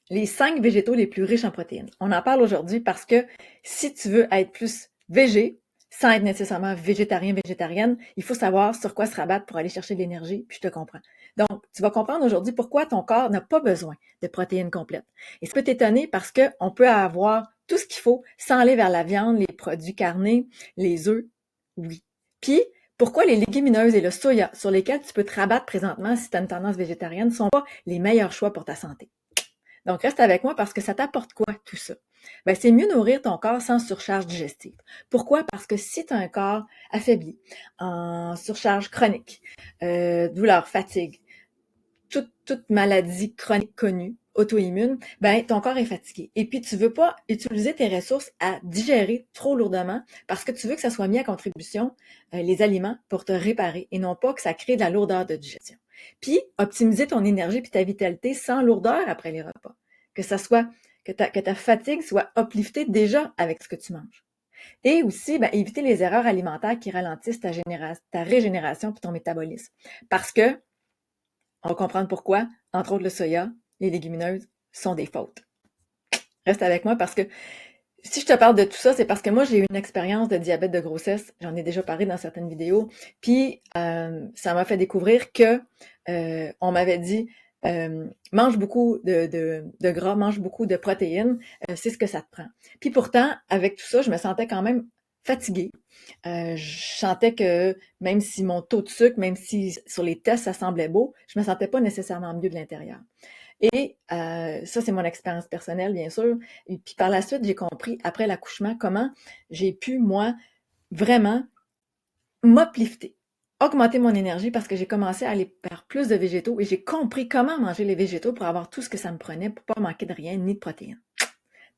les 5 végétaux les plus riches en protéines. On en parle aujourd'hui parce que si tu veux être plus végé, sans être nécessairement végétarien, végétarienne, il faut savoir sur quoi se rabattre pour aller chercher de l'énergie, puis je te comprends. Donc, tu vas comprendre aujourd'hui pourquoi ton corps n'a pas besoin de protéines complètes. Et ça peut t'étonner parce qu'on peut avoir tout ce qu'il faut sans aller vers la viande, les produits carnés, les œufs, oui. Puis, pourquoi les légumineuses et le soya, sur lesquels tu peux te rabattre présentement si tu as une tendance végétarienne, ne sont pas les meilleurs choix pour ta santé? Donc, reste avec moi parce que ça t'apporte quoi tout ça? Ben, c'est mieux nourrir ton corps sans surcharge digestive. Pourquoi? Parce que si tu as un corps affaibli, en surcharge chronique, douleur, fatigue, toute maladie chronique connue, auto-immune, ben ton corps est fatigué. Et puis tu veux pas utiliser tes ressources à digérer trop lourdement parce que tu veux que ça soit mis à contribution les aliments pour te réparer et non pas que ça crée de la lourdeur de digestion. Puis optimiser ton énergie puis ta vitalité sans lourdeur après les repas. Que ça soit que ta fatigue soit upliftée déjà avec ce que tu manges. Et aussi, ben, éviter les erreurs alimentaires qui ralentissent ta régénération puis ton métabolisme. Parce que on va comprendre pourquoi, entre autres le soya, les légumineuses, sont des fautes. Reste avec moi parce que si je te parle de tout ça, c'est parce que moi, j'ai eu une expérience de diabète de grossesse. J'en ai déjà parlé dans certaines vidéos. Puis, ça m'a fait découvrir que on m'avait dit mange beaucoup de gras, mange beaucoup de protéines, c'est ce que ça te prend. Puis pourtant, avec tout ça, je me sentais quand même fatiguée. Je sentais que même si mon taux de sucre, même si sur les tests, ça semblait beau, je me sentais pas nécessairement mieux de l'intérieur. Et ça, c'est mon expérience personnelle, bien sûr. Et puis par la suite, j'ai compris, après l'accouchement, comment j'ai pu, moi, vraiment m'uplifter, augmenter mon énergie parce que j'ai commencé à aller vers plus de végétaux et j'ai compris comment manger les végétaux pour avoir tout ce que ça me prenait pour pas manquer de rien, ni de protéines.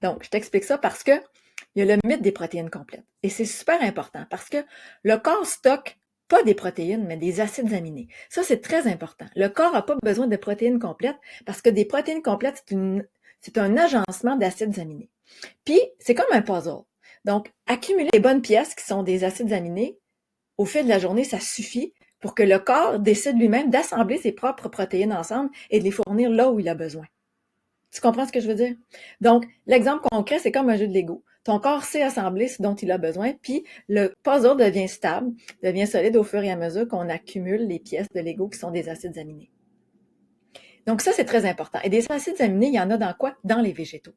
Donc, je t'explique ça parce que il y a le mythe des protéines complètes. Et c'est super important parce que le corps stocke pas des protéines, mais des acides aminés. Ça, c'est très important. Le corps n'a pas besoin de protéines complètes parce que des protéines complètes, c'est un agencement d'acides aminés. Puis, c'est comme un puzzle. Donc, accumuler les bonnes pièces qui sont des acides aminés, au fil de la journée, ça suffit pour que le corps décide lui-même d'assembler ses propres protéines ensemble et de les fournir là où il a besoin. Tu comprends ce que je veux dire? Donc, l'exemple concret, c'est comme un jeu de Lego. Ton corps sait assembler ce dont il a besoin, puis le puzzle devient stable, devient solide au fur et à mesure qu'on accumule les pièces de Lego qui sont des acides aminés. Donc ça, c'est très important. Et des acides aminés, il y en a dans quoi? Dans les végétaux.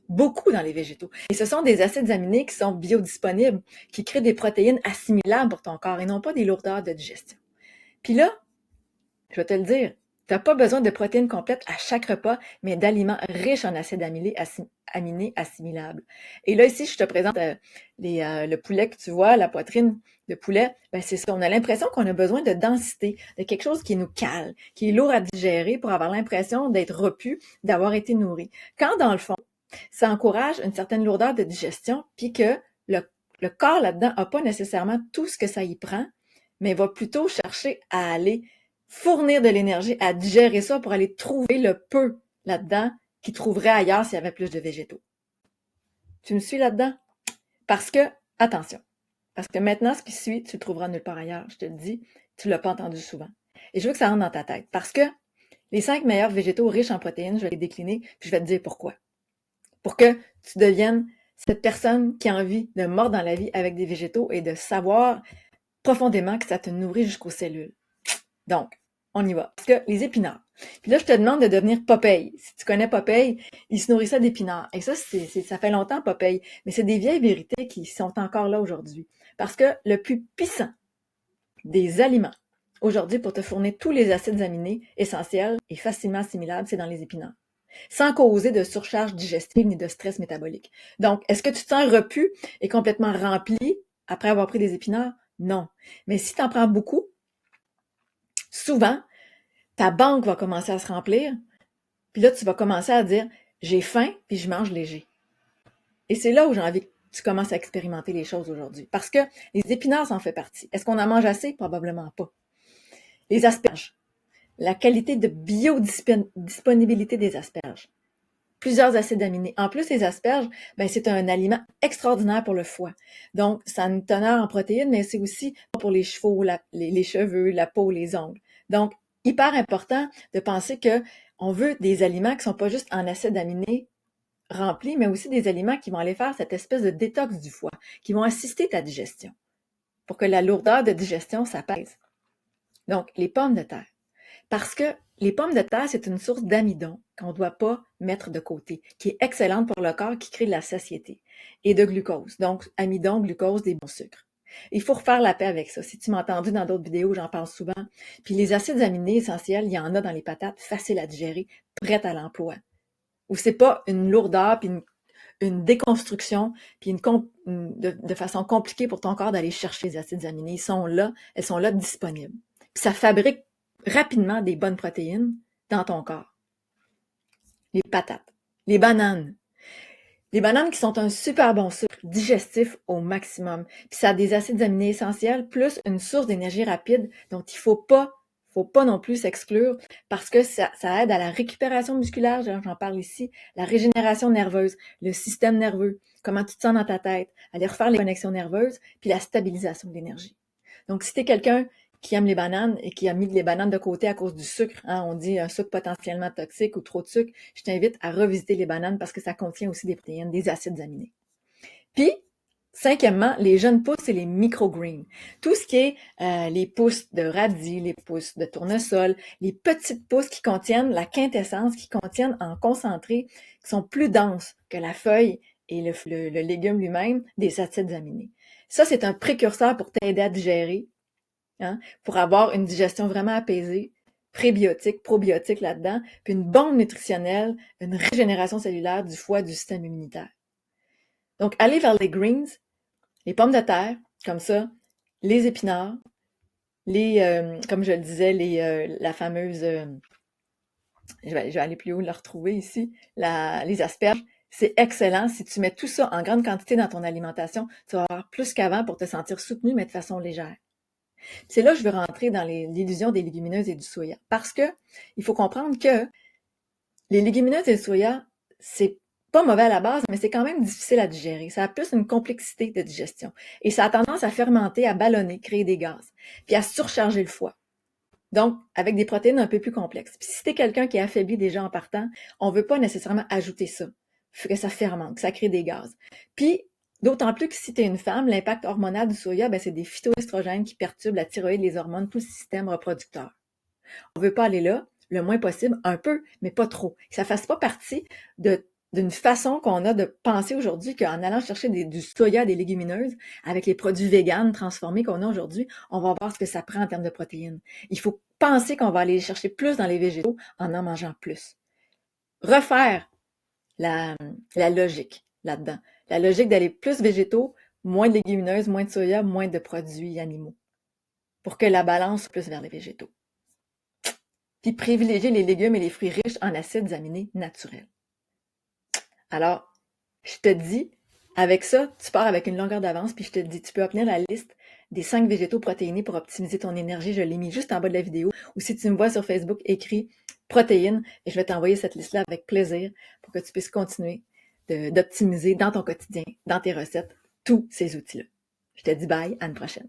Beaucoup dans les végétaux. Et ce sont des acides aminés qui sont biodisponibles, qui créent des protéines assimilables pour ton corps et non pas des lourdeurs de digestion. Puis là, je vais te le dire, tu n'as pas besoin de protéines complètes à chaque repas, mais d'aliments riches en acides aminés assimilables. Et là, ici, je te présente le poulet que tu vois, la poitrine de poulet. Ben, c'est ça, on a l'impression qu'on a besoin de densité, de quelque chose qui nous cale, qui est lourd à digérer pour avoir l'impression d'être repu, d'avoir été nourri. Quand, dans le fond, ça encourage une certaine lourdeur de digestion, puis que le corps là-dedans n'a pas nécessairement tout ce que ça y prend, mais va plutôt chercher à aller fournir de l'énergie, à digérer ça pour aller trouver le peu là-dedans qu'il trouverait ailleurs s'il y avait plus de végétaux. Tu me suis là-dedans? Parce que, attention, parce que maintenant, ce qui suit, tu le trouveras nulle part ailleurs. Je te le dis, tu ne l'as pas entendu souvent. Et je veux que ça rentre dans ta tête. Parce que les 5 meilleurs végétaux riches en protéines, je vais les décliner, puis je vais te dire pourquoi. Pour que tu deviennes cette personne qui a envie de mordre dans la vie avec des végétaux et de savoir profondément que ça te nourrit jusqu'aux cellules. Donc, on y va. Parce que les épinards. Puis là, je te demande de devenir Popeye. Si tu connais Popeye, il se nourrissait d'épinards. Et ça, ça fait longtemps, Popeye. Mais c'est des vieilles vérités qui sont encore là aujourd'hui. Parce que le plus puissant des aliments aujourd'hui pour te fournir tous les acides aminés essentiels et facilement assimilables, c'est dans les épinards. Sans causer de surcharge digestive ni de stress métabolique. Donc, est-ce que tu te sens repu et complètement rempli après avoir pris des épinards? Non. Mais si tu en prends beaucoup, souvent, ta banque va commencer à se remplir, puis là, tu vas commencer à dire « j'ai faim, puis je mange léger ». Et c'est là où j'ai envie que tu commences à expérimenter les choses aujourd'hui. Parce que les épinards en font partie. Est-ce qu'on en mange assez? Probablement pas. Les asperges. La qualité de biodisponibilité des asperges. Plusieurs acides aminés. En plus, les asperges, ben, c'est un aliment extraordinaire pour le foie. Donc, ça a une teneur en protéines, mais c'est aussi pour les chevaux, les cheveux, la peau, les ongles. Donc, hyper important de penser que On veut des aliments qui sont pas juste en acides aminés remplis, mais aussi des aliments qui vont aller faire cette espèce de détox du foie, qui vont assister ta digestion pour que la lourdeur de digestion s'apaise. Donc, les pommes de terre. Parce que les pommes de terre, c'est une source d'amidon qu'on ne doit pas mettre de côté, qui est excellente pour le corps, qui crée de la satiété, et de glucose. Donc, amidon, glucose, des bons sucres. Il faut refaire la paix avec ça. Si tu m'as entendu dans d'autres vidéos, j'en parle souvent. Puis les acides aminés essentiels, il y en a dans les patates, faciles à digérer, prêtes à l'emploi. Où c'est pas une lourdeur, puis une déconstruction, puis de façon compliquée pour ton corps d'aller chercher les acides aminés. Elles sont là disponibles. Puis ça fabrique rapidement des bonnes protéines dans ton corps. Les patates, les bananes. Les bananes qui sont un super bon sucre digestif au maximum. Puis ça a des acides aminés essentiels plus une source d'énergie rapide dont il faut pas non plus s'exclure parce que ça aide à la récupération musculaire, j'en parle ici, la régénération nerveuse, le système nerveux, comment tu te sens dans ta tête, aller refaire les connexions nerveuses, puis la stabilisation de l'énergie. Donc, si tu es quelqu'un qui aime les bananes et qui a mis les bananes de côté à cause du sucre, on dit un sucre potentiellement toxique ou trop de sucre, je t'invite à revisiter les bananes parce que ça contient aussi des protéines, des acides aminés. Puis, cinquièmement, les jeunes pousses et les microgreens. Tout ce qui est les pousses de radis, les pousses de tournesol, les petites pousses qui contiennent la quintessence, qui contiennent en concentré, qui sont plus denses que la feuille et le légume lui-même, des acides aminés. Ça, c'est un précurseur pour t'aider à digérer, pour avoir une digestion vraiment apaisée, prébiotique, probiotique là-dedans, puis une bombe nutritionnelle, une régénération cellulaire du foie, du système immunitaire. Donc, aller vers les greens, les pommes de terre, comme ça, les épinards, comme je le disais, la fameuse, je vais aller plus haut, le retrouver ici, les asperges, c'est excellent. Si tu mets tout ça en grande quantité dans ton alimentation, tu vas avoir plus qu'avant pour te sentir soutenu, mais de façon légère. C'est là que je veux rentrer dans l'illusion des légumineuses et du soya. Parce que il faut comprendre que les légumineuses et le soya, c'est pas mauvais à la base, mais c'est quand même difficile à digérer. Ça a plus une complexité de digestion. Et ça a tendance à fermenter, à ballonner, créer des gaz, puis à surcharger le foie. Donc, avec des protéines un peu plus complexes. Puis si t'es quelqu'un qui est affaibli déjà en partant, on veut pas nécessairement ajouter ça. Que ça fermente, que ça crée des gaz. Puis, d'autant plus que si tu es une femme, l'impact hormonal du soya, c'est des phytoestrogènes qui perturbent la thyroïde, les hormones, tout le système reproducteur. On veut pas aller là, le moins possible, un peu, mais pas trop. Que ça fasse pas partie d'une façon qu'on a de penser aujourd'hui qu'en allant chercher du soya, des légumineuses, avec les produits véganes transformés qu'on a aujourd'hui, on va voir ce que ça prend en termes de protéines. Il faut penser qu'on va aller chercher plus dans les végétaux en mangeant plus. Refaire la logique là-dedans. La logique d'aller plus végétaux, moins de légumineuses, moins de soya, moins de produits animaux. Pour que la balance soit plus vers les végétaux. Puis privilégier les légumes et les fruits riches en acides aminés naturels. Alors, je te dis, avec ça, tu pars avec une longueur d'avance, puis je te dis, tu peux obtenir la liste des 5 végétaux protéinés pour optimiser ton énergie. Je l'ai mis juste en bas de la vidéo. Ou si tu me vois sur Facebook, écris protéines, et je vais t'envoyer cette liste-là avec plaisir pour que tu puisses continuer d'optimiser dans ton quotidien, dans tes recettes, tous ces outils-là. Je te dis bye, à une prochaine.